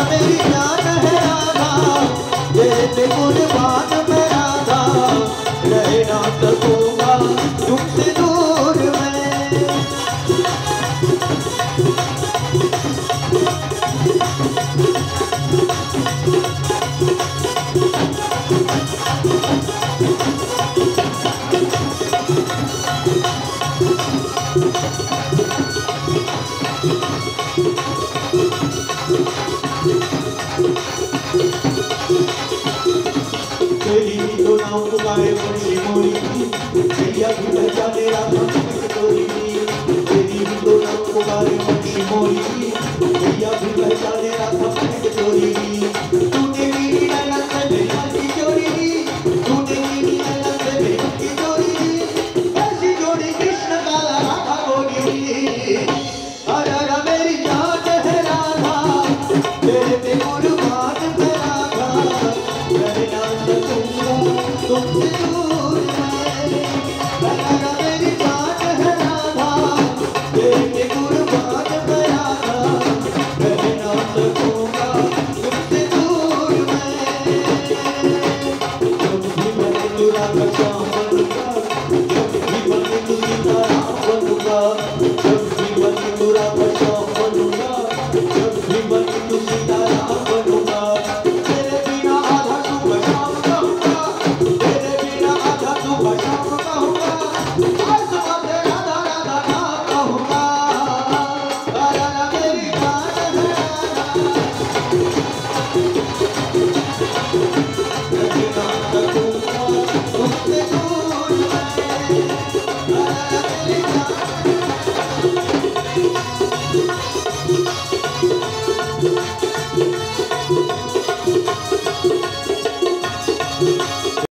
मेरी जान है राधा, तेरे पे कुर्बान मैं राधा, रह ना सकूंगा तुमसे दूर मैं। तेरी तो नाम पुकारे बड़ी मोरी, भैया भी पहचाने राधा तोरी। तेरी तो नाम पुकारे बड़ी मोरी, भैया भी पहचाने राधा तोरी। तूने मेरी लगन से मेरी मन की चोरी की, तूने मेरी लगन से मेरी मन की चोरी की, ऐसी जोड़ी कृष्ण काला राधा गोरी। अरे मेरी जान है राधा, तेरे पे कुर्बान मैं राधा, रह ना सकूंगा तुमसे दूर मैं। मेरी जान है राधा, तेरे पे कुर्बान मैं राधा, रह ना सकूंगा